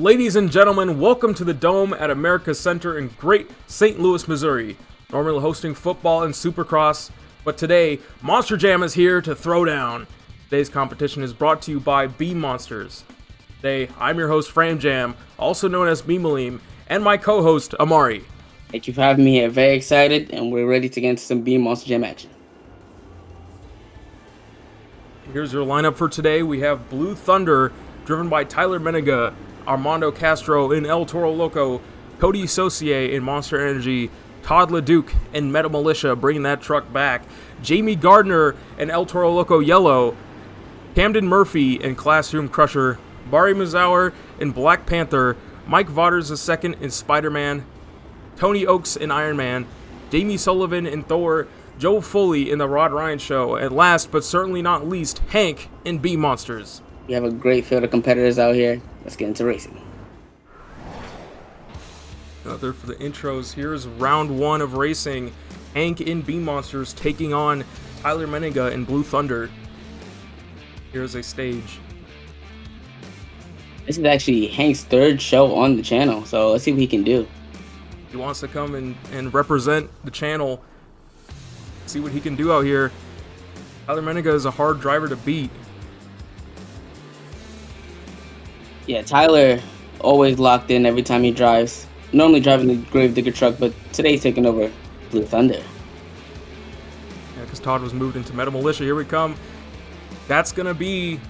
Ladies and gentlemen, welcome to the Dome at America's Center in great St. Louis, Missouri. Normally hosting football and Supercross, but today, Monster Jam is here to throw down. Today's competition is brought to you by Beam Monsters. Today, I'm your host, Fram Jam, also known as Beamalim, and my co-host, Amari. Thank you for having me here. Very excited, and we're ready to get into some Beam Monster Jam action. Here's your lineup for today. We have Blue Thunder, driven by Tyler Menega, Armando Castro in El Toro Loco, Cody Saucier in Monster Energy, Todd LeDuc in Metal Militia bringing that truck back, Jamie Gardner in El Toro Loco Yellow, Camden Murphy in Classroom Crusher, Bari Musawwir in Black Panther, Mike Vaughters II in Spider-Man, Tony Oaks in Iron Man, Jamie Sullivan in Thor, Joe Foley in The Rod Ryan Show, and last but certainly not least, Hank in Beam Monsters. We have a great field of competitors out here. Let's get into racing. Another for the intros. Here's round one of racing. Hank in Beam Monsters taking on Tyler Menega in Blue Thunder. Here's a stage. This is actually Hank's third show on the channel, so let's see what he can do. He wants to come and represent the channel. See what he can do out here. Tyler Menega is a hard driver to beat. Yeah, Tyler always locked in every time he drives. Normally driving the Gravedigger truck, but today he's taking over Blue Thunder. Yeah, because Todd was moved into Metal Militia. Here we come. That's going to be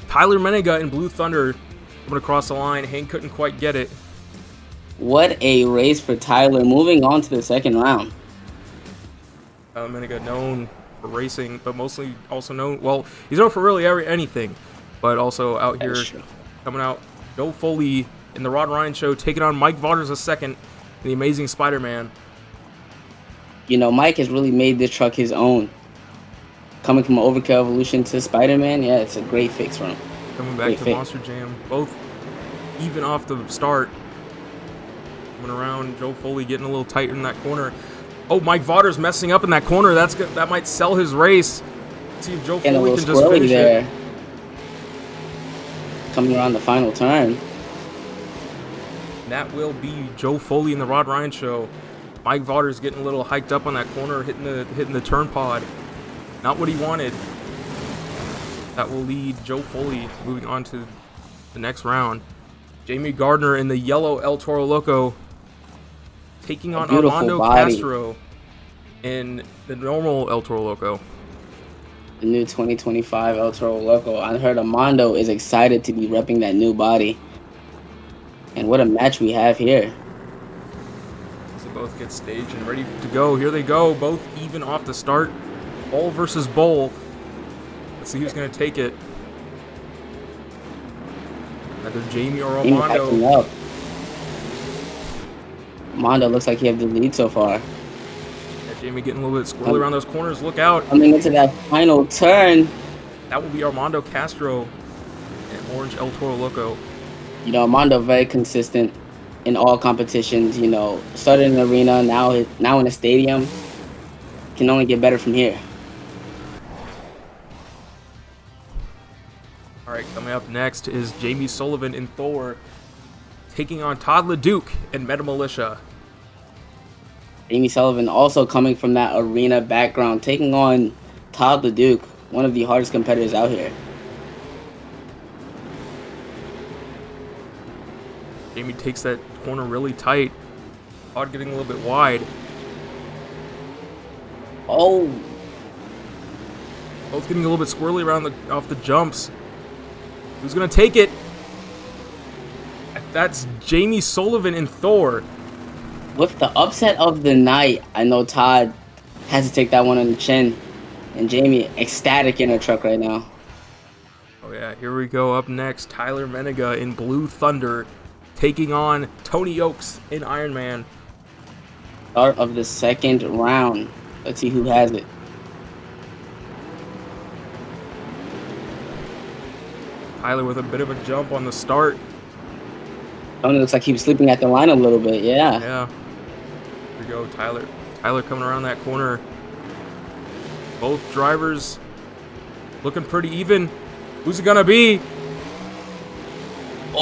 Tyler Menega in Blue Thunder coming across the line. Hank couldn't quite get it. What a race for Tyler. Moving on to the second round. Tyler Menega known for racing, but mostly also known, well, he's known for really anything, but also out here coming out. Joe Foley in The Rod Ryan Show taking on Mike Vaughters II in The Amazing Spider-Man. You know, Mike has really made this truck his own. Coming from Overkill Evolution to Spider-Man, yeah, it's a great fix for him. Coming back to Monster Jam, both even off the start. Coming around, Joe Foley getting a little tight in that corner. Oh, Mike Vaughters messing up in that corner. That's good. That might sell his race. Let's see if Joe Foley can just finish it. Coming around the final turn. That will be Joe Foley in The Rod Ryan Show. Mike Vaughters getting a little hiked up on that corner, hitting the turn pod. Not what he wanted. That will lead Joe Foley moving on to the next round. Jamie Gardner in the yellow El Toro Loco taking on Armando Castro in the normal El Toro Loco. The new 2025 El Toro Loco. I heard Armando is excited to be repping that new body. And what a match we have here. As they both get staged and ready to go. Here they go, both even off the start. Bowl versus bowl. Let's see who's going to take it. Either Jamie or Armando. Armando looks like he has the lead so far. Yeah, Jamie getting a little bit squirrely around those corners. Look out. Coming into that final turn. That will be Armando Castro and Orange El Toro Loco. You know, Armando very consistent in all competitions. You know, started in the arena, now in a stadium. Can only get better from here. All right, coming up next is Jamie Sullivan in Thor taking on Todd LeDuc in Metal Militia. Jamie Sullivan also coming from that arena background, taking on Todd LeDuc, one of the hardest competitors out here. Jamie takes that corner really tight. Todd getting a little bit wide. Oh. Both getting a little bit squirrely around off the jumps. Who's going to take it? That's Jamie Sullivan in Thor. With the upset of the night, I know Todd has to take that one on the chin. And Jamie ecstatic in her truck right now. Oh yeah, here we go. Up next, Tyler Menega in Blue Thunder taking on Tony Oaks in Iron Man. Start of the second round. Let's see who has it. Tyler with a bit of a jump on the start. Tony looks like he was sleeping at the line a little bit, yeah. Yeah. Here we go, Tyler. Tyler coming around that corner. Both drivers looking pretty even. Who's it gonna be?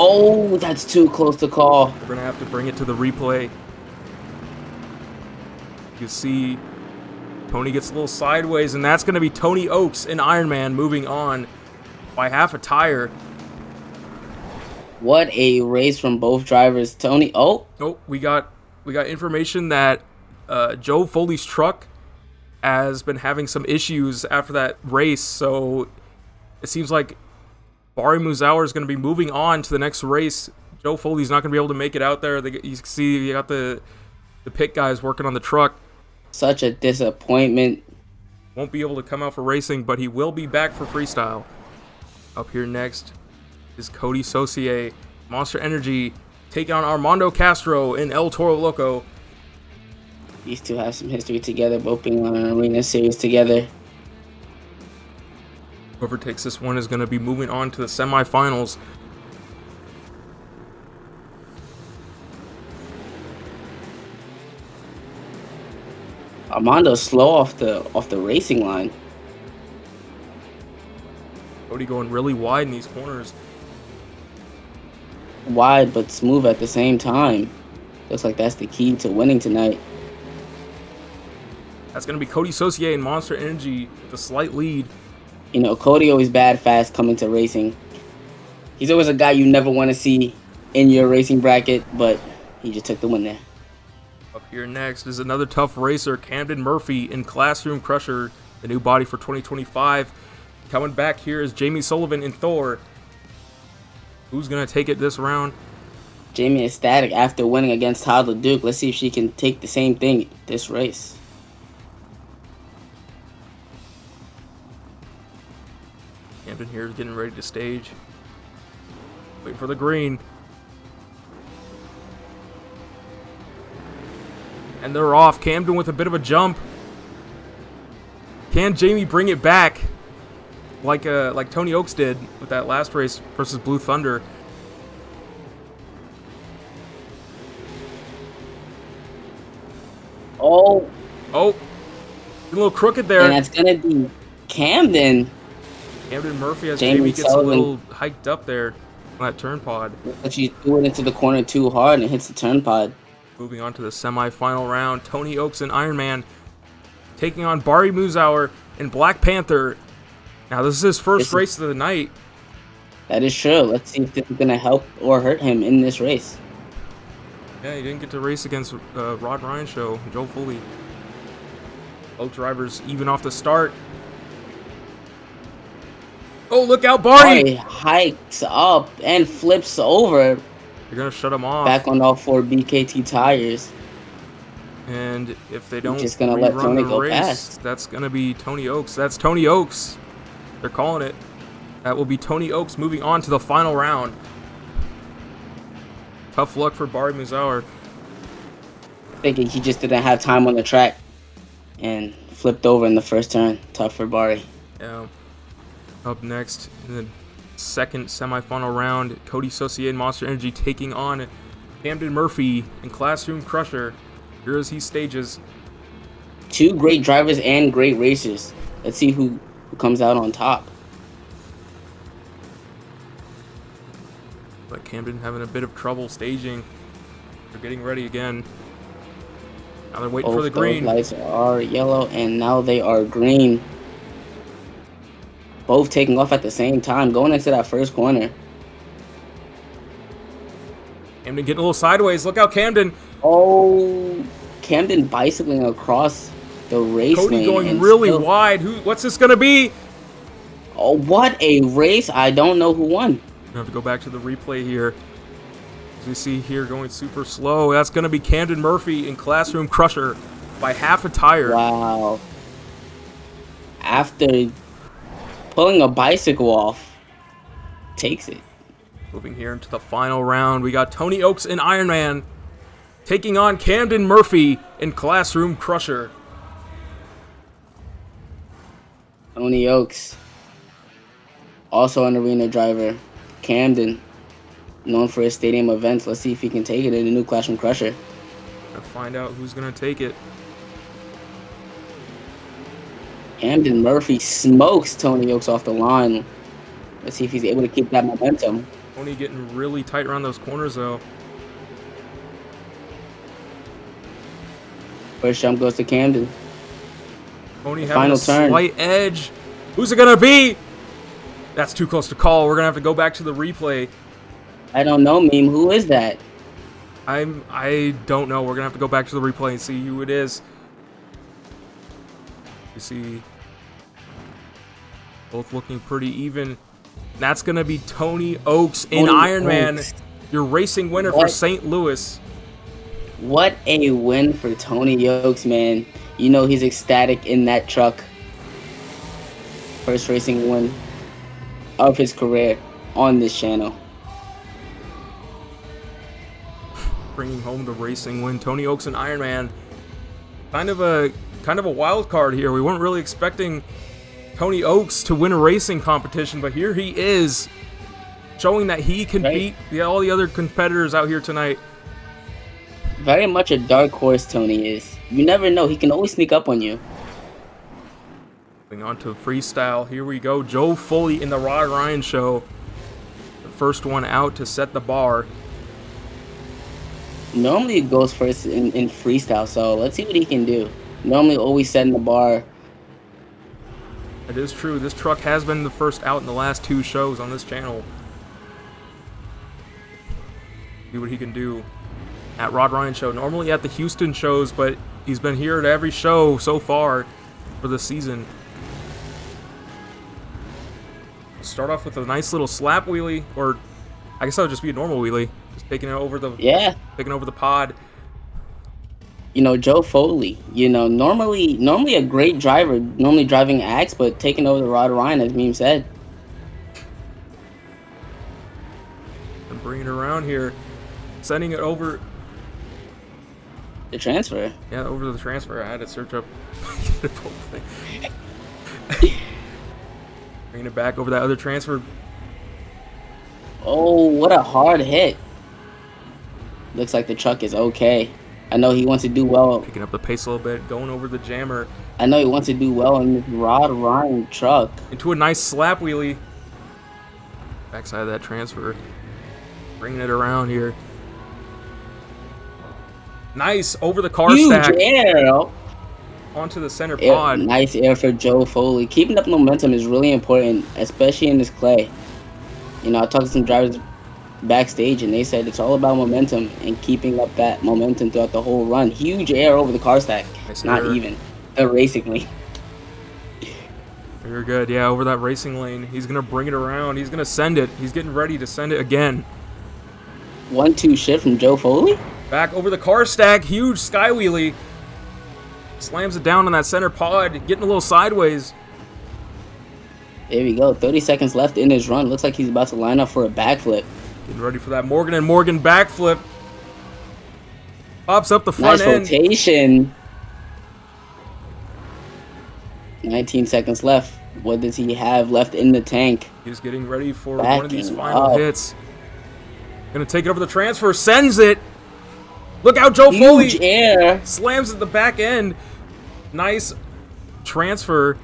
Oh, that's too close to call. We're going to have to bring it to the replay. You see Tony gets a little sideways, and that's going to be Tony Oaks and Ironman moving on by half a tire. What a race from both drivers. Tony, oh, we got information that Joe Foley's truck has been having some issues after that race, so it seems like Bari Musawwir is going to be moving on to the next race. Joe Foley's not going to be able to make it out there. You can see you got the pit guys working on the truck. Such a disappointment. Won't be able to come out for racing, but he will be back for freestyle. Up here next is Cody Saucier, Monster Energy, taking on Armando Castro in El Toro Loco. These two have some history together, both being on an arena series together. Whoever takes this one is going to be moving on to the semifinals. Armando's slow off the racing line. Cody going really wide in these corners. Wide but smooth at the same time. Looks like that's the key to winning tonight. That's going to be Cody Saucier and Monster Energy with a slight lead. You know, Cody always bad fast coming to racing. He's always a guy you never want to see in your racing bracket, but he just took the win there. Up here next is another tough racer, Camden Murphy in Classroom Crusher, the new body for 2025. Coming back here is Jamie Sullivan in Thor. Who's going to take it this round? Jamie is static after winning against Todd LeDuc. Let's see if she can take the same thing this race. Camden here is getting ready to stage. Waiting for the green. And they're off. Camden with a bit of a jump. Can Jamie bring it back like Tony Oaks did with that last race versus Blue Thunder? Oh, a little crooked there. And that's gonna be Camden. Camden Murphy as Jamie Jamie gets Sullivan. a little hiked up there on that turn pod. But she threw it into the corner too hard and hits the turn pod. Moving on to the semi-final round, Tony Oaks and Ironman taking on Bari Musawwir and Black Panther. Now this is his first race of the night. That is true. Let's see if this is gonna help or hurt him in this race. Yeah, he didn't get to race against Rod Ryan show, Joe Foley. Both drivers even off the start. Oh, look out, Bari! Bari hikes up and flips over. They're going to shut him off. Back on all 4 BKT tires. And if they don't just gonna let Tony go race, past. that's going to be Tony Oaks. That's Tony Oaks. They're calling it. That will be Tony Oaks moving on to the final round. Tough luck for Bari Musawwir. Thinking he just didn't have time on the track and flipped over in the first turn. Tough for Bari. Yeah. Up next in the second semifinal round, Cody Saucier and Monster Energy taking on Camden Murphy in Classroom Crusher. Here as he stages. 2 great drivers and great racers. Let's see who comes out on top. But Camden having a bit of trouble staging. They're getting ready again. Now they're waiting for the green. Those lights are yellow and now they are green. Both taking off at the same time, going into that first corner. Camden getting a little sideways. Look out, Camden. Oh, Camden bicycling across the race Cody lane. going really wide. What's this going to be? Oh, what a race. I don't know who won. We have to go back to the replay here. As we see here going super slow. That's going to be Camden Murphy in Classroom Crusher by half a tire. Wow. After pulling a bicycle off, takes it. Moving here into the final round, we got Tony Oaks and Ironman taking on Camden Murphy in Classroom Crusher. Tony Oaks, also an arena driver. Camden, known for his stadium events. Let's see if he can take it in the new Classroom Crusher. Let's find out who's going to take it. Camden Murphy smokes Tony Oaks off the line. Let's see if he's able to keep that momentum. Tony getting really tight around those corners, though. First jump goes to Camden. Tony The having a final turn. slight edge. Who's it gonna be? That's too close to call. We're gonna have to go back to the replay. I don't know, Meme. Who is that? I don't know. We're gonna have to go back to the replay and see who it is. You see, both looking pretty even. That's gonna be Tony Oaks in Tony Ironman, Oaks. your racing winner for What? St. Louis. What a win for Tony Oaks, man. You know he's ecstatic in that truck. First racing win of his career on this channel. Bringing home the racing win. Tony Oaks in Ironman. Kind of a wild card here. We weren't really expecting Tony Oaks to win a racing competition, but here he is, showing that he can beat all the other competitors out here tonight. Very much a dark horse, Tony is. You never know. He can always sneak up on you. Moving on to freestyle. Here we go. Joe Foley in the Rod Ryan show. The first one out to set the bar. Normally it goes first in freestyle, so let's see what he can do. Normally always setting the bar. It is true. This truck has been the first out in the last 2 shows on this channel. See what he can do at Rod Ryan show. Normally at the Houston shows, but he's been here at every show so far for the season. Start off with a nice little slap wheelie, or I guess that would just be a normal wheelie. Just taking it over the taking over the pod. You know, Joe Foley, you know, normally a great driver, normally driving Axe, but taking over the Rod Ryan, as Meme said. And bringing it around here, sending it over. The transfer. Yeah, over to the transfer. I had to search up the whole thing. Bringing it back over that other transfer. Oh, what a hard hit. Looks like the truck is okay. I know he wants to do well. Picking up the pace a little bit, going over the jammer. I know he wants to do well in this Rod Ryan truck. Into a nice slap wheelie. Backside of that transfer. Bringing it around here. Nice over the car stack. Huge air. Onto the center pod. Nice air for Joe Foley. Keeping up momentum is really important, especially in this clay. You know, I talked to some drivers backstage, and they said it's all about momentum and keeping up that momentum throughout the whole run. Huge air over the car stack. Nice Not air. even. Racingly. Very good. Yeah, over that racing lane. He's going to bring it around. He's going to send it. He's getting ready to send it again. 1-2 shift from Joe Foley. Back over the car stack. Huge sky wheelie. Slams it down on that center pod. Getting a little sideways. There we go. 30 seconds left in his run. Looks like he's about to line up for a backflip. Getting ready for that Morgan and Morgan backflip. Pops up the front Nice end. rotation. 19 seconds left. What does he have left in the tank? He's getting ready for one of these Backing final up. hits. Gonna take it over the transfer. Sends it. Look out, Joe Foley. Huge air. Slams at the back end. Nice transfer.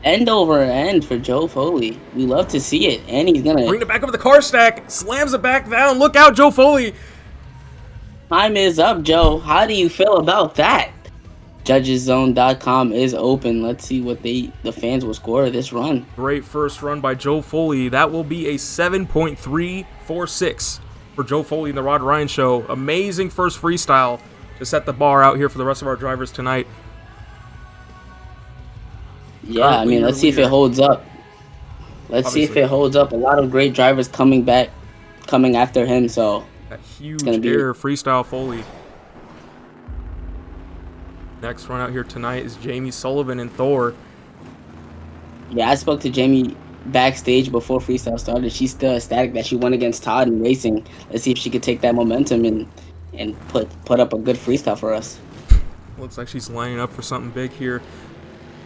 End over end for Joe Foley. We love to see it. And he's going Bring to... it back over the car stack. Slams it back down. Look out, Joe Foley. Time is up, Joe. How do you feel about that? JudgesZone.com is open. Let's see what the fans will score this run. Great first run by Joe Foley. That will be a 7.346 for Joe Foley in the Rod Ryan show. Amazing first freestyle to set the bar out here for the rest of our drivers tonight. Yeah, I mean, let's see if it holds up. Let's see if it holds up. A lot of great drivers coming after him, so... That huge gonna be- air freestyle Foley. Next run out here tonight is Jamie Sullivan and Thor. Yeah, I spoke to Jamie backstage before freestyle started. She's still ecstatic that she won against Todd in racing. Let's see if she could take that momentum and put up a good freestyle for us. Looks like she's lining up for something big here.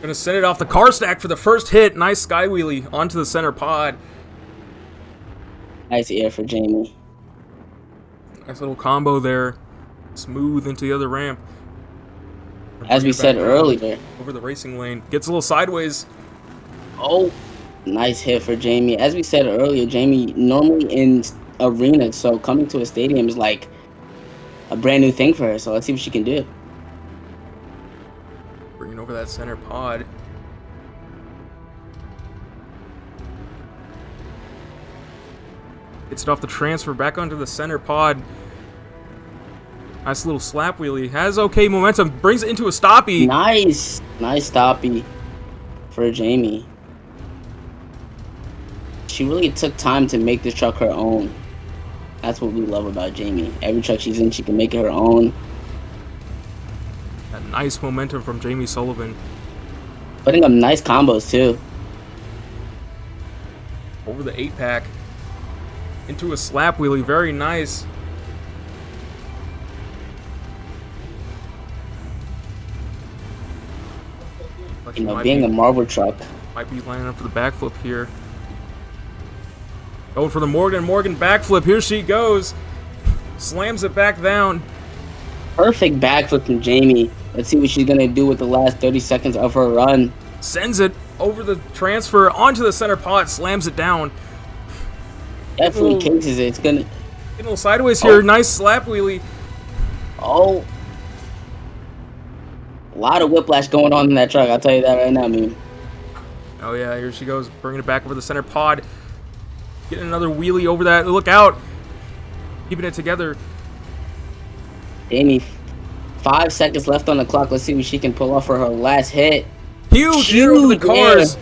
Gonna send it off the car stack for the first hit. Nice sky wheelie onto the center pod. Nice air for Jamie. Nice little combo there. Smooth into the other ramp. As we said earlier. Over the racing lane. Gets a little sideways. Oh, Nice hit for Jamie. As we said earlier, Jamie normally in arenas, so coming to a stadium is like a brand new thing for her. So let's see what she can do. Bringing over that center pod. Gets it off the transfer back onto the center pod. Nice little slap wheelie. Has okay momentum. Brings it into a stoppie. Nice stoppie for Jamie. She really took time to make this truck her own. That's what we love about Jamie. Every truck she's in, she can make it her own. That nice momentum from Jamie Sullivan. Putting up nice combos too. Over the 8-pack. Into a slap wheelie. Very nice. You know, being a marble truck. Might be lining up for the backflip here. Going for the Morgan backflip. Here she goes. Slams it back down. Perfect backflip from Jamie. Let's see what she's going to do with the last 30 seconds of her run. Sends it over the transfer onto the center pod. Slams it down. Definitely cases it. It's going to... Getting a little sideways here. Nice slap wheelie. Oh. A lot of whiplash going on in that truck. I'll tell you that right now, man. Oh, yeah. Here she goes. Bringing it back over the center pod. Getting another wheelie over that. Look out. Keeping it together. Jamie, 5 seconds left on the clock. Let's see what she can pull off for her last hit. Huge hit over the cars.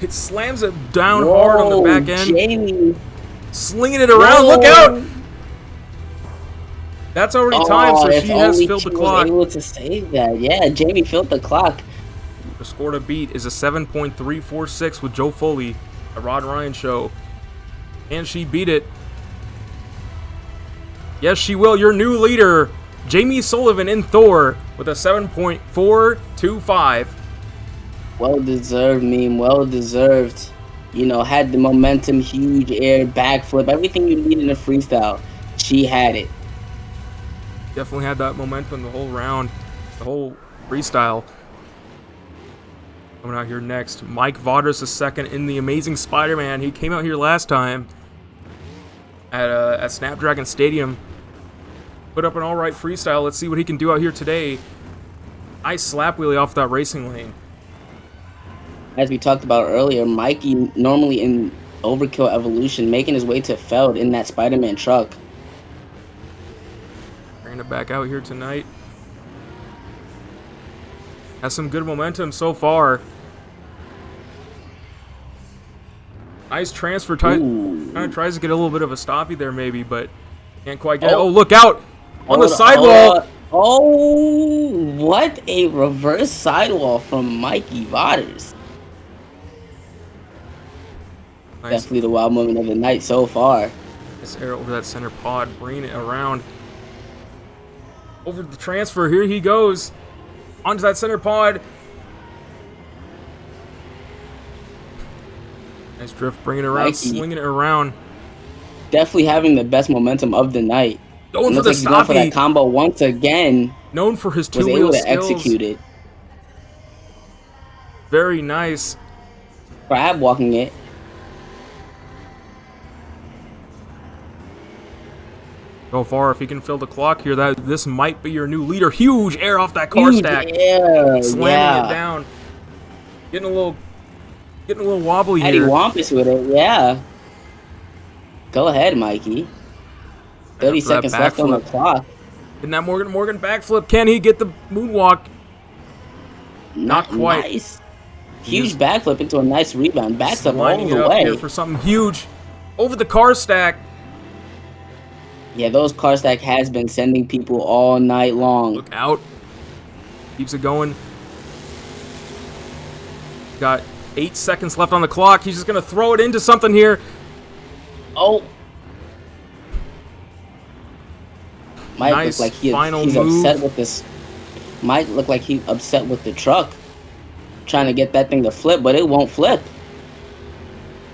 It slams it down hard on the back end. Jamie. Slinging it around. Look out. That's already time, so she has filled the clock. Was able to save that. Yeah, Jamie filled the clock. The score to beat is a 7.346 with Joe Foley, a Rod Ryan show. And she beat it. Yes, she will. Your new leader, Jamie Sullivan in Thor, with a 7.425. Well deserved, meme. Well deserved. You know, had the momentum, huge air, backflip, everything you need in a freestyle. She had it. Definitely had that momentum the whole round, the whole freestyle. Coming out here next, Mike Vaudrous is second in the Amazing Spider-Man. He came out here last time at Snapdragon Stadium. Put up an all right freestyle. Let's see what he can do out here today. Nice slap wheelie off that racing lane. As we talked about earlier, Mikey normally in Overkill Evolution, making his way to Feld in that Spider-Man truck. Bringing it back out here tonight. Has some good momentum so far. Nice transfer. Kind of tries to get a little bit of a stoppie there maybe, but can't quite get it. Oh, look out! On the sidewall! Oh, what a reverse sidewall from Mikey Vaudrous. Nice. Definitely the wild moment of the night so far. Nice air over that center pod, bringing it around. Over the transfer, here he goes. Onto that center pod. Nice drift, bringing it around, Mikey. swinging it around. Definitely having the best momentum of the night. Going for the stoppie. Going for that combo once again. Known for his was two-wheel able to skills. execute it. Very nice. Crab walking it. Go far if he can fill the clock here. This might be your new leader. Huge air off that car Huge stack. air, Slamming it down. Getting a little wobbly Eddie here. Wampus with it, yeah. Go ahead, Mikey. 30 seconds left on the clock. Getting that Morgan backflip. Can he get the moonwalk? Not quite. Nice. Huge backflip into a nice rebound. Backs up all Lining it the up way. here for something huge. Over the car stack. Yeah, those car stack has been sending people all night long. Look out. Keeps it going. Got 8 seconds left on the clock. He's just going to throw it into something here. Oh. Might Nice look like he's move. upset with this. Might look like he's upset with the truck. Trying to get that thing to flip, but it won't flip.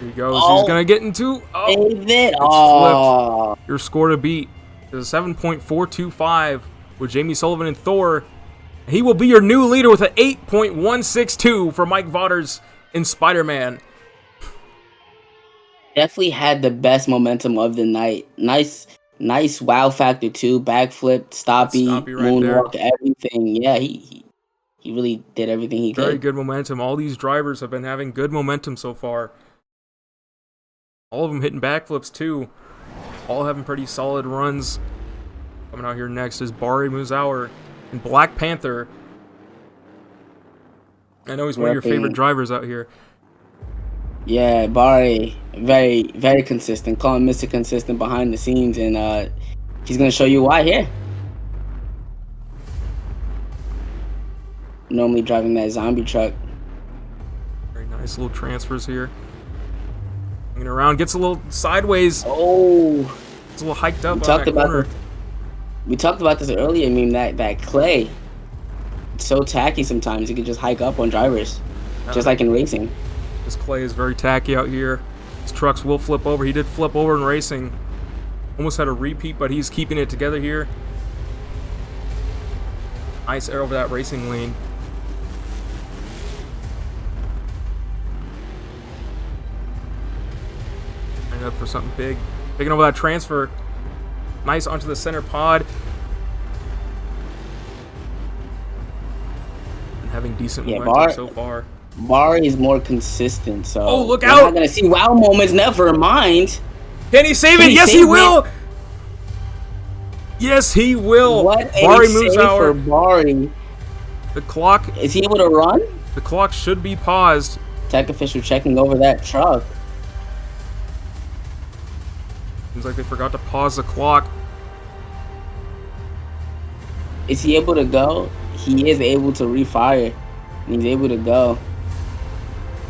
Here he goes. He's going to get into... Oh, Save it. It's flipped. Your score to beat is a 7.425 with Jamie Sullivan and Thor. He will be your new leader with an 8.162 for Mike Vaudrous in Spider-Man. Definitely had the best momentum of the night. Nice wow factor too. Backflip, That stoppie, stoppie right there. moonwalk, everything. Yeah, he really did everything he Very could. good momentum. All these drivers have been having good momentum so far. All of them hitting backflips too. All having pretty solid runs. Coming out here next is Bari Musawwir and Black Panther. I know he's one of your favorite Repping. drivers out here. Yeah, Bari, very consistent. Call him Mr. Consistent behind the scenes, and he's gonna show you why here. Normally driving that zombie truck. Very nice little transfers here. Hanging around, gets a little sideways. Oh, It's a little hiked up we on talked that about corner. this. We talked about this earlier. I mean that clay, it's so tacky sometimes. It could just hike up on drivers, just like in racing. This clay is very tacky out here. His trucks will flip over. He did flip over in racing. Almost had a repeat, but he's keeping it together here. Nice air over that racing lane. Lining up for something big. Picking over that transfer. Nice onto the center pod. And having decent momentum so far. Bari is more consistent, so Oh, look we're out! not gonna see wow moments. Never mind. Can he save it? Yes, he will! Yes, he will! What a Bari save for Musawwir. Bari. The clock, Is he able to run? the clock should be paused. Tech official checking over that truck. Seems like they forgot to pause the clock. Is he able to go? He is able to refire. He's able to go.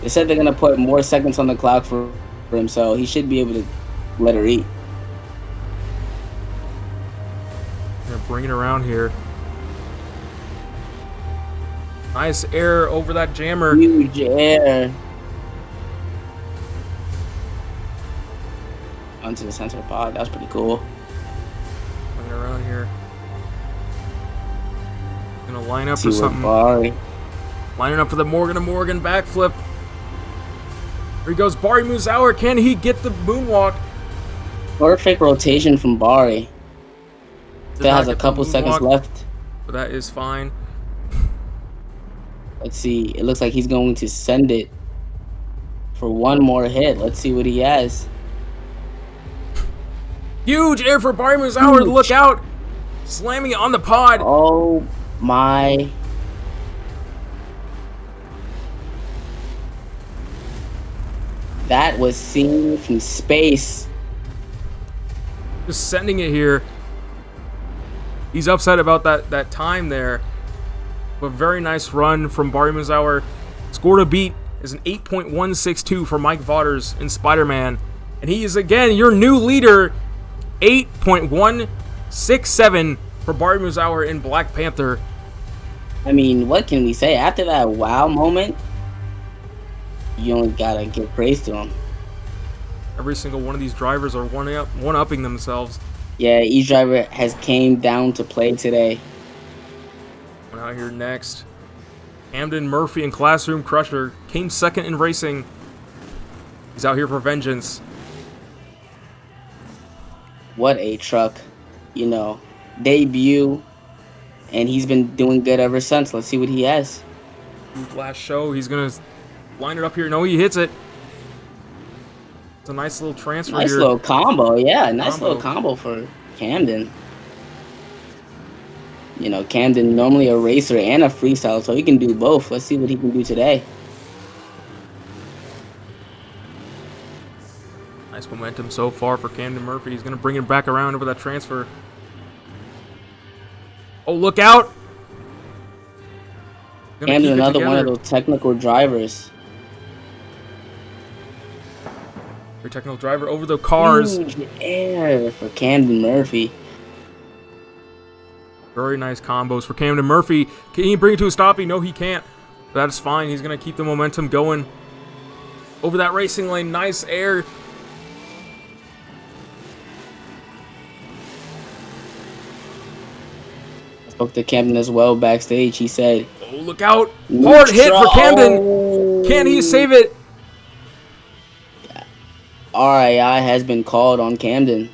They said they're gonna put more seconds on the clock for him, so he should be able to let her eat. They're bringing it around here. Nice air over that jammer. Huge air. Onto the center pod. That was pretty cool. Bringing it around here. Gonna line up See for what something. Bari. Lining up for the Morgan to Morgan backflip. Here he goes, Bari Musawwir. Can he get the moonwalk? Perfect rotation from Bari. Still has a couple seconds left. But that is fine. Let's see. It looks like he's going to send it for one more hit. Let's see what he has. Huge air for Bari Musawwir. Look out. Slamming it on the pod. Oh my. That was seen from space. Just sending it here. He's upset about that time there. But very nice run from Bari Musawwir. Score to beat is an 8.162 for Mike Vaughters in Spider-Man. And he is again your new leader. 8.167 for Bari Musawwir in Black Panther. I mean, what can we say? After that wow moment, you only gotta give praise to him. Every single one of these drivers are one-upping themselves. Yeah, each driver has came down to play today. Coming out here next, Camden Murphy and Classroom Crusher came second in racing. He's out here for vengeance. What a truck, you know, debut, and he's been doing good ever since. Let's see what he has. Last show, he's gonna line it up here. No, he hits it. It's a nice little transfer Nice here. little combo, yeah, nice little combo for Camden. You know, Camden normally a racer and a freestyle, so he can do both. Let's see what he can do today. Nice momentum so far for Camden Murphy. He's going to bring it back around over that transfer. Oh, look out! Camden, another one of those technical drivers. Very technical driver over the cars. Huge air for Camden Murphy. Very nice combos for Camden Murphy. Can he bring it to a stoppie? No, he can't. That is fine. He's going to keep the momentum going. Over that racing lane. Nice air. Spoke to Camden as well backstage. He said, Oh, look out. Hard hit for Camden. Can he save it? RII has been called on Camden.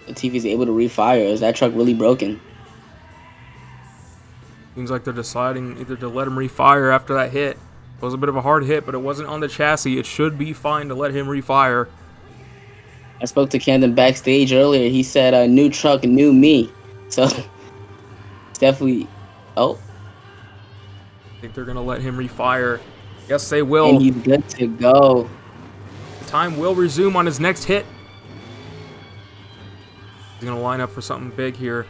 The TV is able to refire. Is that truck really broken? Seems like they're deciding either to let him refire after that hit. It was a bit of a hard hit, but it wasn't on the chassis. It should be fine to let him refire. I spoke to Camden backstage earlier. He said, new truck, new me. So, it's definitely... Oh, I think they're going to let him refire. Yes, they will. and he's good to go. The time will resume on his next hit. He's going to line up for something big here.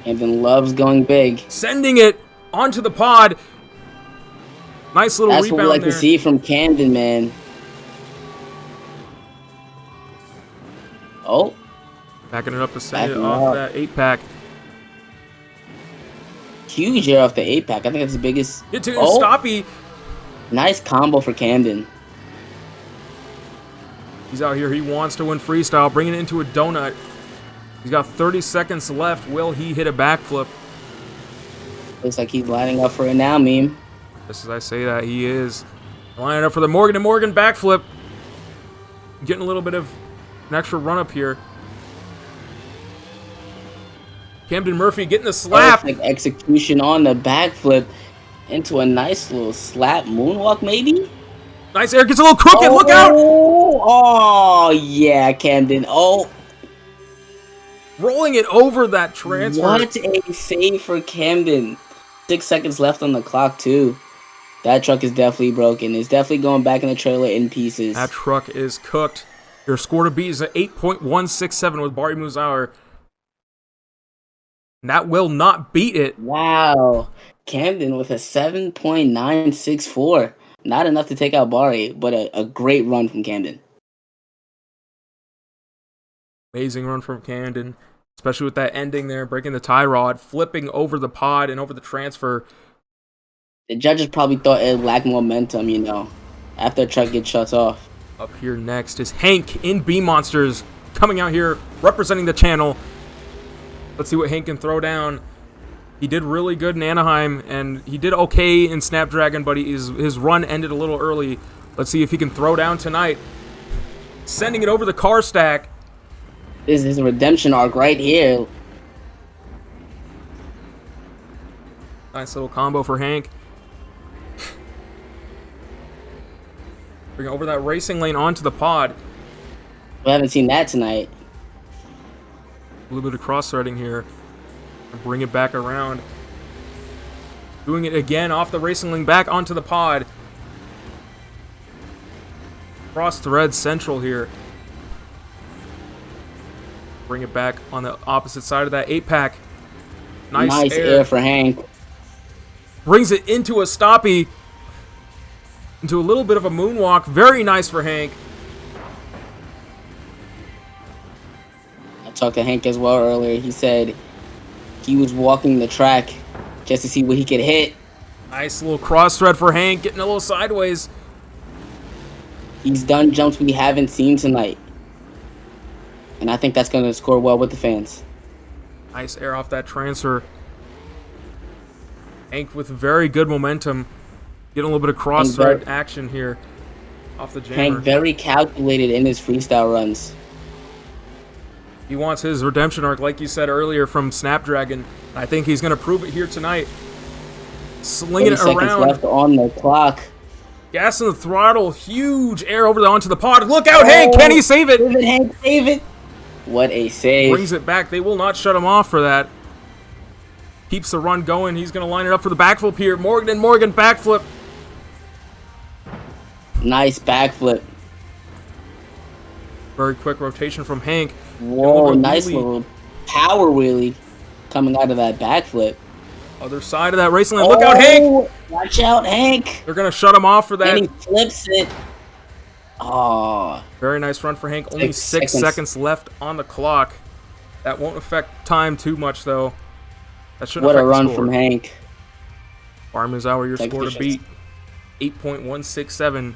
Camden loves going big. Sending it onto the pod. Nice little That's rebound what we like there. to see from Camden, man. Oh, Backing it up to send it Backing off up. that 8-pack. huge air off the 8-pack. I think that's the biggest. Hit to Oh, Stoppy. nice combo for Camden. He's out here. He wants to win freestyle. Bringing it into a donut. He's got 30 seconds left. Will he hit a backflip? Looks like he's lining up for it now, meme. Just as I say that, he is lining up for the Morgan to Morgan backflip. Getting a little bit of an extra run up here. Camden Murphy getting the slap. Perfect execution on the backflip into a nice little slap moonwalk, maybe? Nice air. Gets a little crooked. Look out. Oh, yeah, Camden. Oh, Rolling it over that transfer. what a save for Camden. 6 seconds left on the clock, too. That truck is definitely broken. It's definitely going back in the trailer in pieces. That truck is cooked. Your score to beat is at 8.167 with Bari Musawwir. And that will not beat it. Wow. Camden with a 7.964. Not enough to take out Bari, but a great run from Camden. Amazing run from Camden, especially with that ending there, breaking the tie rod, flipping over the pod and over the transfer. The judges probably thought it lacked momentum, you know, after a truck gets shut off. Up here next is Hank in B Monsters, coming out here representing the channel. Let's see what Hank can throw down. He did really good in Anaheim, and he did okay in Snapdragon, but his run ended a little early. Let's see if he can throw down tonight. Sending it over the car stack. This is a redemption arc right here. Nice little combo for Hank. Bring it over that racing lane onto the pod. We haven't seen that tonight. A little bit of cross-threading here. And bring it back around. Doing it again off the racing lane back onto the pod. Cross-thread central here. Bring it back on the opposite side of that 8-pack. Nice air for Hank. Brings it into a stoppy. Into a little bit of a moonwalk. Very nice for Hank. I talked to Hank as well earlier. He said he was walking the track just to see what he could hit. Nice little cross thread for Hank. Getting a little sideways. He's done jumps we haven't seen tonight. And I think that's going to score well with the fans. Nice air off that transfer. Hank with very good momentum. Getting a little bit of cross thread action here off the jammer. Hank very calculated in his freestyle runs. He wants his redemption arc, like you said earlier, from Snapdragon. I think he's going to prove it here tonight. Slinging it 30 seconds around. left on the clock. Gas in the throttle. Huge air over onto the pod. Look out, Hank. Can he save it? Save it, Hank. Save it. What a save. Brings it back. They will not shut him off for that. Keeps the run going. He's going to line it up for the backflip here. Morgan and Morgan backflip. Nice backflip. Very quick rotation from Hank. Whoa, nice little power wheelie coming out of that backflip. Other side of that racing lane. Look out, Hank. Watch out, Hank. They're going to shut him off for that. And he flips it. Oh. Very nice run for Hank. Only 6 seconds left on the clock. That won't affect time too much, though. That shouldn't What affect a run the score. from Hank. Bari Musawwir, your score to beat. 8.167.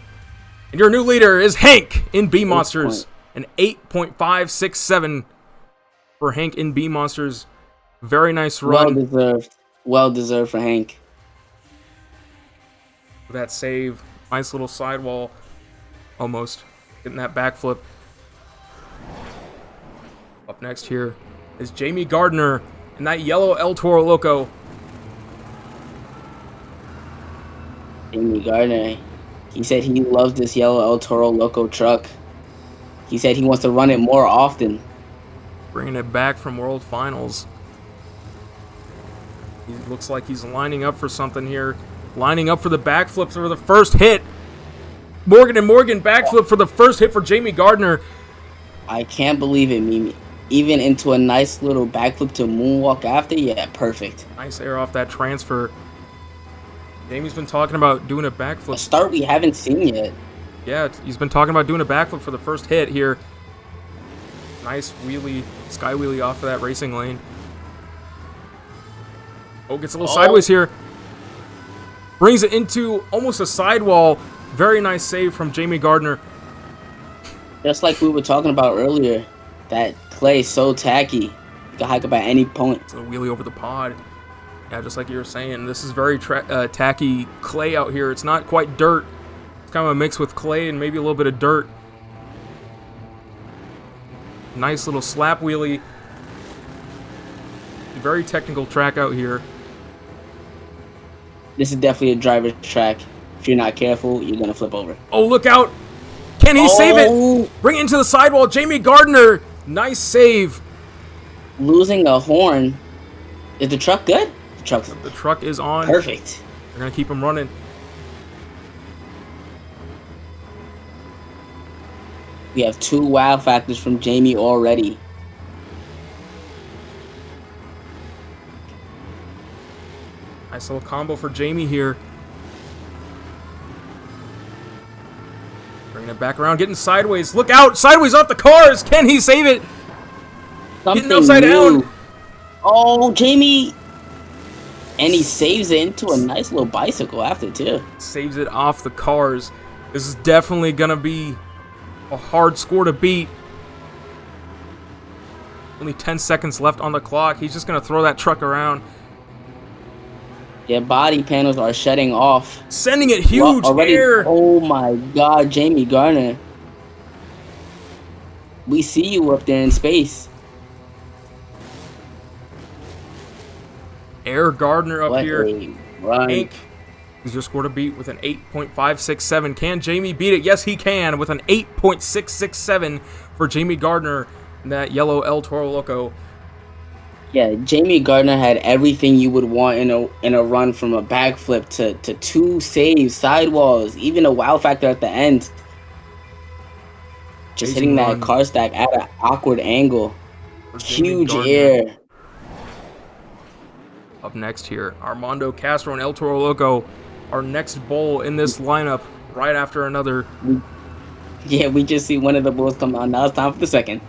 And your new leader is Hank in B Monsters. An 8.567 for Hank in B Monsters. Very nice run. Well deserved. Well deserved for Hank. That save. Nice little sidewall. Almost. Getting that backflip. Up next here is Jamie Gardner in that yellow El Toro Loco. Jamie Gardner, he said he loves this yellow El Toro Loco truck. He said he wants to run it more often. Bringing it back from World Finals. He looks like he's lining up for something here. Lining up for the backflips for the first hit. Morgan and Morgan backflip for the first hit for Jamie Gardner. I can't believe it, Mimi. Even into a nice little backflip to moonwalk after. Yeah, perfect. Nice air off that transfer. Jamie's been talking about doing a backflip. A start we haven't seen yet. Yeah, he's been talking about doing a backflip for the first hit here. Nice wheelie, sky wheelie off of that racing lane. Oh, gets a little sideways here. Brings it into almost a sidewall. Very nice save from Jamie Gardner. Just like we were talking about earlier, that clay is so tacky. You can hike up at any point. It's a wheelie over the pod. Yeah, just like you were saying, this is very tacky clay out here. It's not quite dirt. It's kind of a mix with clay and maybe a little bit of dirt. Nice little slap wheelie. Very technical track out here. This is definitely a driver's track. If you're not careful, you're going to flip over. Oh, look out. Can he save it? Bring it into the sidewall. Jamie Gardner. Nice save. Losing a horn. Is the truck good? The truck is on. Perfect. They're going to keep him running. We have 2 wow factors from Jamie already. Nice little combo for Jamie here. Bringing it back around, getting sideways. Look out! Sideways off the cars! Can he save it? Getting upside down. Oh, Jamie! And he saves it into a nice little bicycle after, too. Saves it off the cars. This is definitely going to be a hard score to beat. Only 10 seconds left on the clock. He's just going to throw that truck around. Yeah, body panels are shutting off. Sending it huge air. Oh my God, Jamie Gardner. We see you up there in space. Air Gardner up here. Right. Inc. He's just scored a beat with an 8.567. Can Jamie beat it? Yes, he can with an 8.667 for Jamie Gardner in that yellow El Toro Loco. Yeah, Jamie Gardner had everything you would want in a run, from a backflip to 2 saves, sidewalls, even a wow factor at the end. Just hitting that car stack at an awkward angle. Huge air. Up next here, Armando Castro and El Toro Loco. Our next bowl in this lineup right after another. Yeah, we just see one of the bulls come on. Now it's time for the second.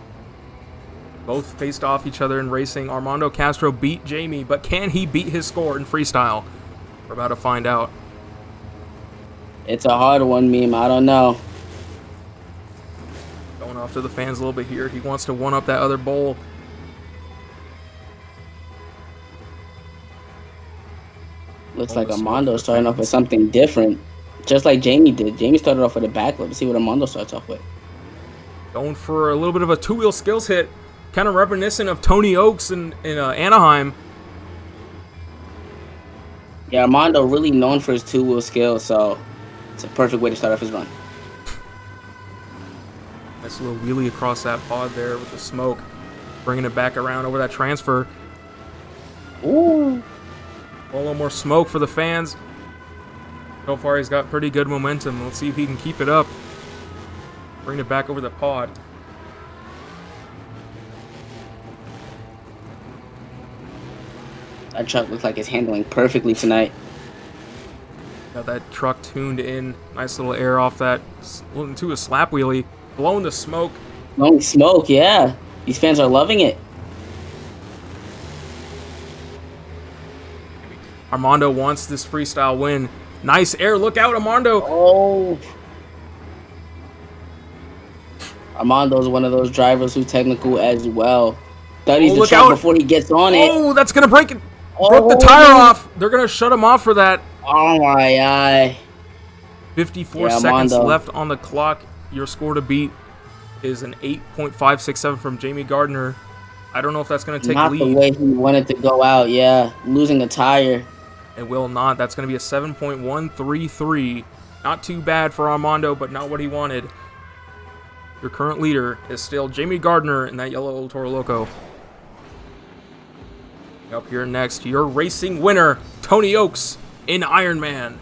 Both faced off each other in racing. Armando Castro beat Jamie, but can he beat his score in freestyle? We're about to find out. It's a hard one, Meme. I don't know. Going off to the fans a little bit here. He wants to one-up that other bowl. Looks like Armando starting off with something different. Just like Jamie did. Jamie started off with a backflip. Let's see what Armando starts off with. Going for a little bit of a 2-wheel skills hit. Kind of reminiscent of Tony Oaks in Anaheim. Yeah, Armando really known for his 2-wheel skills, so it's a perfect way to start off his run. Nice little wheelie across that pod there with the smoke. Bringing it back around over that transfer. Ooh. A little more smoke for the fans. So far, he's got pretty good momentum. Let's see if he can keep it up. Bring it back over the pod. That truck looks like it's handling perfectly tonight. Got that truck tuned in. Nice little air off that into a slap wheelie. Blowing the smoke. Blowing smoke, yeah. These fans are loving it. Armando wants this freestyle win. Nice air. Look out, Armando. Oh. Armando's one of those drivers who's technical as well. Studies the truck before he gets on it. Oh, that's going to break it. Broke the tire off. They're going to shut him off for that. Oh, my eye. 54 seconds left on the clock. Your score to beat is an 8.567 from Jamie Gardner. I don't know if that's going to take Not lead. the way he wanted to go out, yeah. Losing a tire. It will not. That's going to be a 7.133. Not too bad for Armando, but not what he wanted. Your current leader is still Jamie Gardner in that yellow El Toro Loco. Up here next, your racing winner, Tony Oaks in Ironman.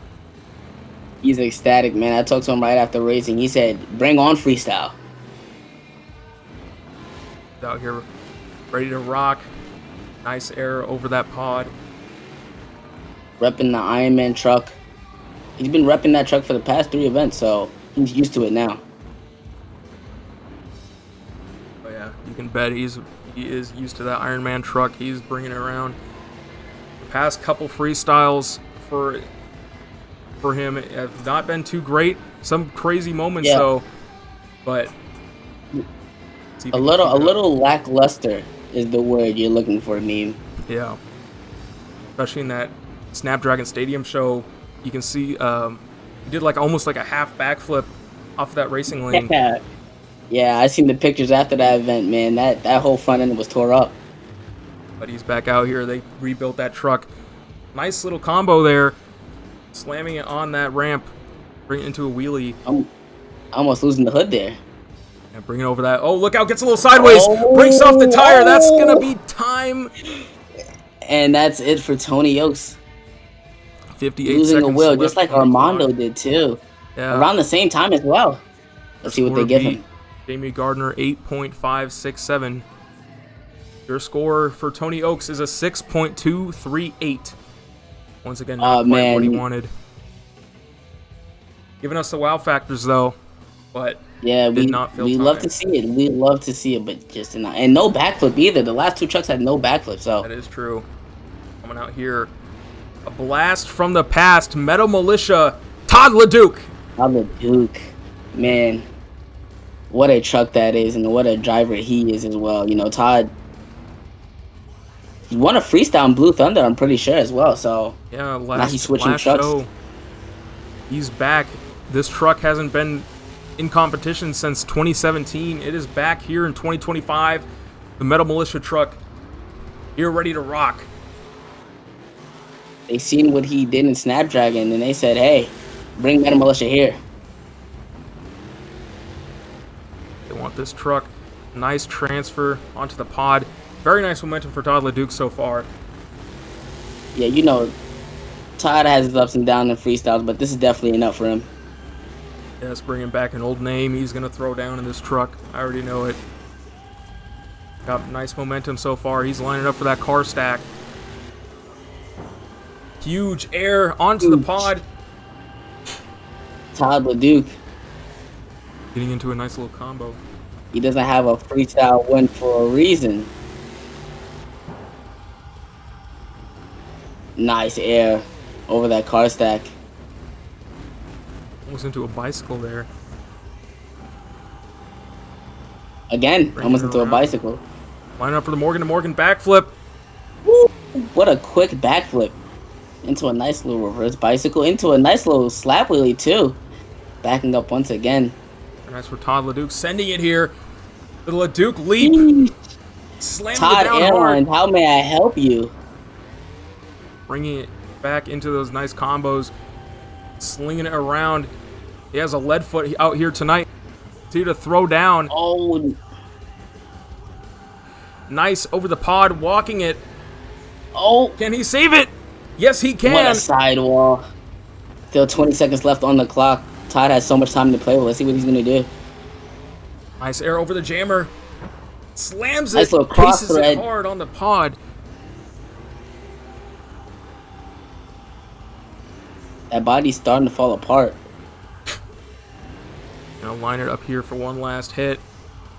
He's ecstatic, man. I talked to him right after racing. He said, bring on freestyle. Out here, ready to rock. Nice air over that pod. Repping the Ironman truck. He's been repping that truck for the past 3 events, so he's used to it now. Oh yeah, you can bet he is used to that Ironman truck. He's bringing it around. The past couple freestyles for him have not been too great. Some crazy moments though, but a little lackluster is the word you're looking for, meme. Yeah, especially in that Snapdragon Stadium show, you can see he did almost like a half backflip off that racing lane. Yeah, I seen the pictures after that event, man. That whole front end was tore up. But he's back out here. They rebuilt that truck. Nice little combo there. Slamming it on that ramp. Bring it into a wheelie. I'm almost losing the hood there. And bring it over that. Oh, look out. Gets a little sideways. Breaks off the tire. That's going to be time. And that's it for Tony Oaks. 58 losing seconds a wheel, left just like on the Armando clock. did too. Yeah. Around the same time as well. Let's see what they give him. Jamie Gardner, 8.567. Your score for Tony Oaks is a 6.238. Once again, not quite what he wanted. Giving us the wow factors though, but yeah, we love to see it. We love to see it, but just not. And no backflip either. The last 2 trucks had no backflip, so that is true. Coming out here, a blast from the past. Metal Militia, Todd LeDuc. Todd LeDuc, man, what a truck that is, and what a driver he is as well. You know, Todd. He won a freestyle in Blue Thunder, I'm pretty sure as well. So yeah, now he's switching trucks. Show, he's back. This truck hasn't been in competition since 2017. It is back here in 2025. The Metal Militia truck here, ready to rock. They seen what he did in Snapdragon, and they said, "Hey, bring Metal Militia here." They want this truck. Nice transfer onto the pod. Very nice momentum for Todd LeDuc so far. Yeah, you know, Todd has his ups and downs in freestyles, but this is definitely enough for him. Yeah, let's bring him back an old name he's going to throw down in this truck. I already know it. Got nice momentum so far. He's lining up for that car stack. Huge air onto the pod. Todd LeDuc. Getting into a nice little combo. He doesn't have a freestyle win for a reason. Nice air over that car stack. Almost into a bicycle there. Again, almost into a bicycle. Line up for the Morgan to Morgan backflip. Woo, what a quick backflip. Into a nice little reverse bicycle. Into a nice little slap wheelie too. Backing up once again. And that's for Todd LeDuc sending it here. The LeDuc leap. Slamming Todd it down Airline, hard. how may I help you? Bringing it back into those nice combos. Slinging it around. He has a lead foot out here tonight. See to throw down. Oh. Nice over the pod, walking it. Oh. Can he save it? Yes, he can. What a sidewall. Still 20 seconds left on the clock. Todd has so much time to play with. Let's see what he's going to do. Nice air over the jammer. Slams nice it. Little cross Paces thread. it hard on the pod. That body's starting to fall apart. Now line it up here for one last hit.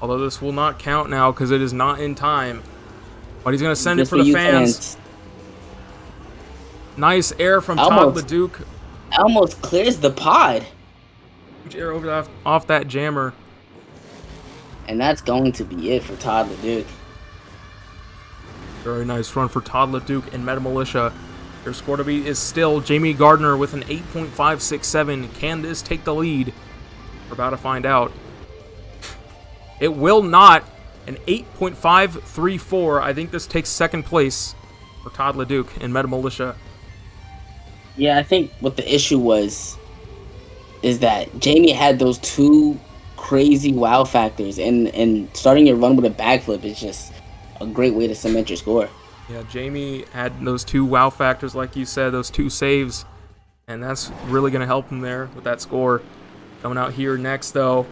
Although this will not count now because it is not in time. But he's going to send it for the fans. Nice air from Todd LeDuc. Almost clears the pod. Huge air over off that jammer. And that's going to be it for Todd LeDuc. Very nice run for Todd LeDuc and Metal Militia. Your score to beat is still Jamie Gardner with an 8.567. Can this take the lead? We're about to find out. It will not. An 8.534. I think this takes second place for Todd LeDuc in Meta Militia. Yeah, I think what the issue is that Jamie had those two crazy wow factors, and starting your run with a backflip is just a great way to cement your score. Yeah, Jamie had those two wow factors, like you said, those two saves, and that's really going to help him there with that score. Coming out here next, though,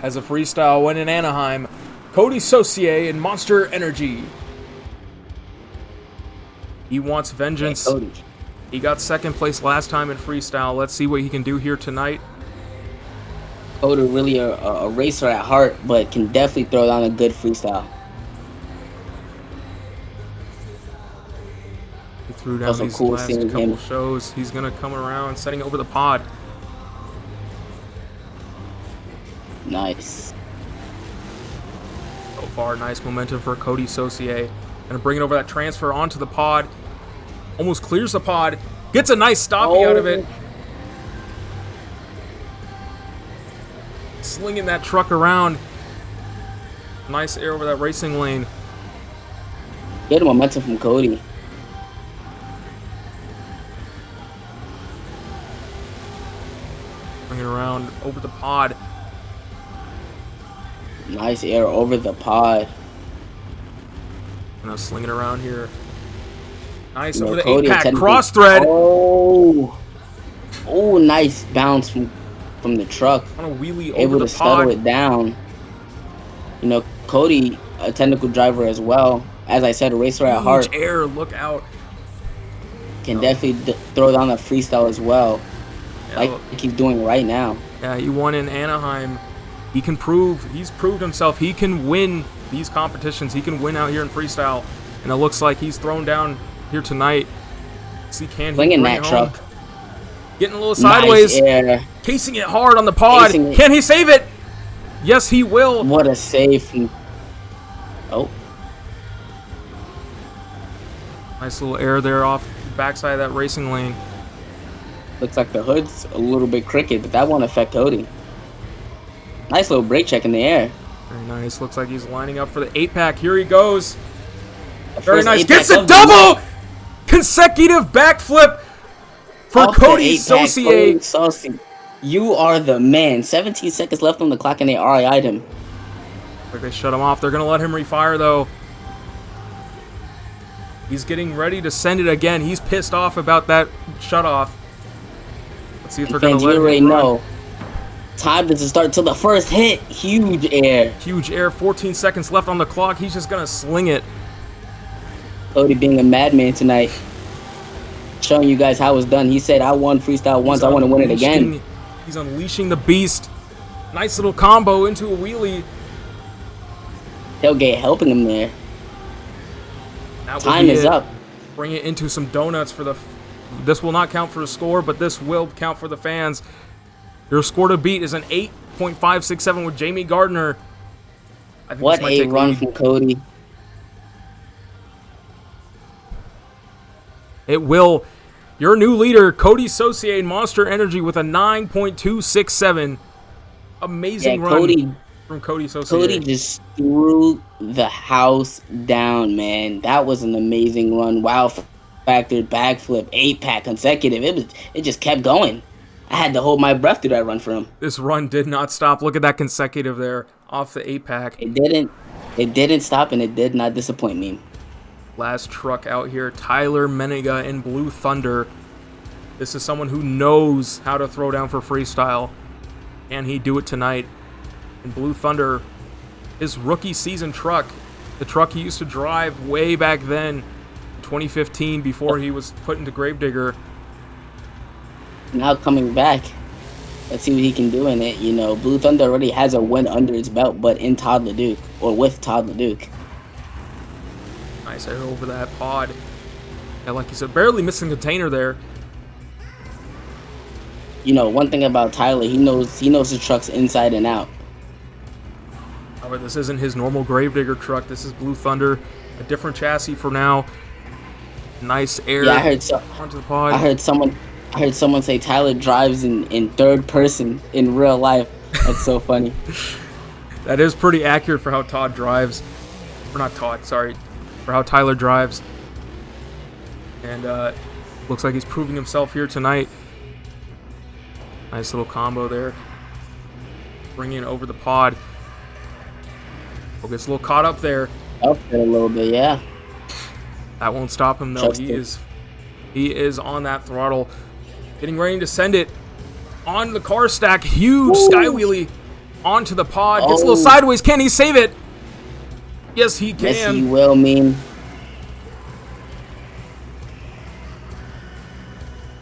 has a freestyle win in Anaheim, Cody Saucier in Monster Energy. He wants vengeance. Cody. He got second place last time in freestyle. Let's see what he can do here tonight. Cody really a racer at heart, but can definitely throw down a good freestyle. He threw down these cool last couple shows. He's going to come around, setting over the pod. Nice. So far, nice momentum for Cody Saucier. Gonna bring it over that transfer onto the pod. Almost clears the pod. Gets a nice stoppie out of it. Slinging that truck around. Nice air over that racing lane. Get a momentum from Cody. Bring it around over the pod. Nice air over the pod. Gonna sling it around here. Nice You know, over the Cody 8-pack attempted- cross thread. Oh, nice bounce from the truck. On a wheelie over Able the to scuttle pod. it down. You know, Cody, a technical driver as well. As I said, a racer at heart. Huge air, look out. Can definitely throw down a freestyle as well. Yeah, Like he's doing right now. Yeah, he won in Anaheim. He's proved himself. He can win these competitions. He can win out here in freestyle. And it looks like he's thrown down here tonight. See, can he Flinging bring that it home? truck. Getting a little sideways. Nice air. Casing it hard on the pod. Casing it. Can he save it? Yes, he will. What a save from... Oh, Nice little air there off the backside of that racing lane. looks like the hood's a little bit crooked, but that won't affect Cody. Nice little brake check in the air. Very nice. Looks like he's lining up for the 8-pack. Here he goes. The Very first nice. 8-pack Gets a of the double! Consecutive backflip for Off the Cody 8-pack, Cody Saucier. Saucier. You are the man. 17 seconds left on the clock and they RI'd him. Like they shut him off. They're going to let him refire, though. He's getting ready to send it again. He's pissed off about that shutoff. Let's see if they're going Fans, to let you him already run. know. Time doesn't start till the first hit. Huge air. Huge air. 14 seconds left on the clock. He's just going to sling it. Cody being a madman tonight. Showing you guys how it's done. He said, I won freestyle once. I want to win it again. He's unleashing the beast. Nice little combo into a wheelie. Tailgate helping him there. That will Time be is it. up. Bring it into some donuts for the... This will not count for the score, but this will count for the fans. Your score to beat is an 8.567 with Jamie Gardner. I think What this might a take run lead. from Cody. It will. Your new leader, Cody Saucier in Monster Energy with a 9.267. Amazing Yeah, run from Cody Saucier. Cody just threw the house down, man. That was an amazing run. Wow factor, backflip, 8-pack consecutive. It just kept going. I had to hold my breath through that run for him. This run did not stop. Look at that consecutive there off the 8-pack. It didn't stop, and it did not disappoint me. Last truck out here, Tyler Menega in Blue Thunder. This is someone who knows how to throw down for freestyle. And he do it tonight. In Blue Thunder, his rookie season truck, the truck he used to drive way back then, 2015, before he was put into Gravedigger. Now coming back, let's see what he can do in it. You know, Blue Thunder already has a win under his belt, but in Todd LeDuc, or with Todd LeDuc. Nice air over that pod. Yeah, like you said, barely missing container there. You know, one thing about Tyler, he knows the trucks inside and out. However, this isn't his normal Gravedigger truck. This is Blue Thunder, a different chassis for now. Nice air Yeah, I heard onto the pod. I heard someone say Tyler drives in third person in real life. That's so funny. That is pretty accurate for how Todd drives. Or not Todd, sorry. For how Tyler drives. And looks like he's proving himself here tonight. Nice little combo there. Bringing it over the pod. Oh, gets a little caught up there. Up there a little bit, yeah. That won't stop him though. He is on that throttle. Getting ready to send it on the car stack. Huge sky wheelie onto the pod. Gets a little sideways. Can he save it? Yes, he can. Yes, he will, mean.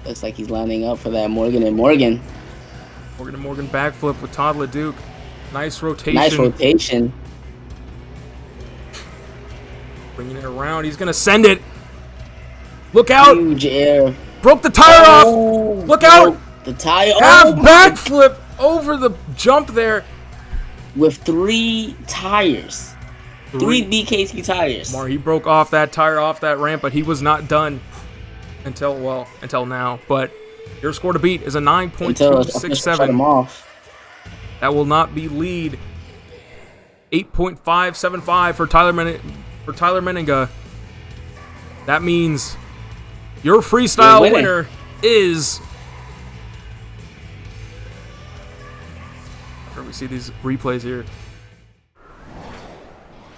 Looks like he's lining up for that Morgan and Morgan. Morgan and Morgan backflip with Todd LeDuc. Nice rotation. Nice rotation. Bringing it around. He's going to send it. Look out. Huge air. Broke the tire off. Look out. The tire. Half backflip over the jump there. With 3 tires. 3 BKT tires. He broke off that tire off that ramp, but he was not done until now. But your score to beat is a 9.267. That will not be lead. 8.575 for Tyler Menninga. That means your freestyle winner is. Let me see these replays here.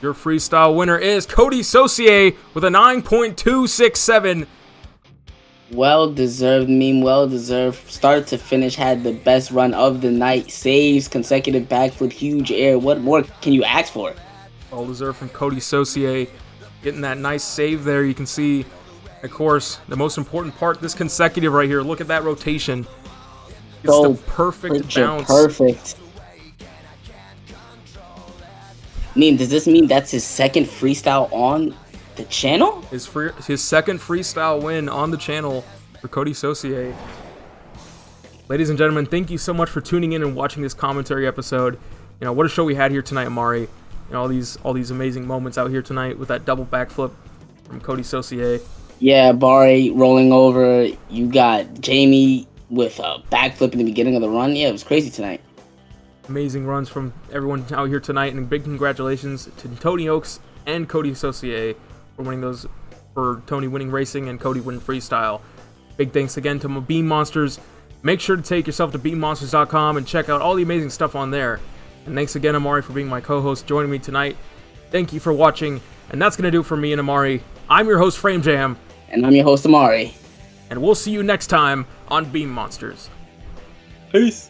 Your freestyle winner is Cody Saucier with a 9.267. Well deserved, meme. Well deserved. Start to finish, had the best run of the night. Saves, consecutive backflip, huge air. What more can you ask for? Well deserved from Cody Saucier. Getting that nice save there. You can see, of course, the most important part, this consecutive right here. Look at that rotation. It's so the perfect bounce. Perfect. Does this mean that's his second freestyle on the channel? His second freestyle win on the channel for Cody Saucier. Ladies and gentlemen, thank you so much for tuning in and watching this commentary episode. You know, what a show we had here tonight, Amari. You know, all these amazing moments out here tonight with that double backflip from Cody Saucier. Yeah, Bari rolling over. You got Jamie with a backflip in the beginning of the run. Yeah, it was crazy tonight. Amazing runs from everyone out here tonight, and big congratulations to Tony Oaks and Cody Saucier for Tony winning racing and Cody winning freestyle. Big thanks again to my Beam Monsters. Make sure to take yourself to beammonsters.com and check out all the amazing stuff on there. And thanks again, Amari, for being my co-host, joining me tonight. Thank you for watching, and that's going to do it for me and Amari. I'm your host, Frame Jam. And I'm your host, Amari. And we'll see you next time on Beam Monsters. Peace.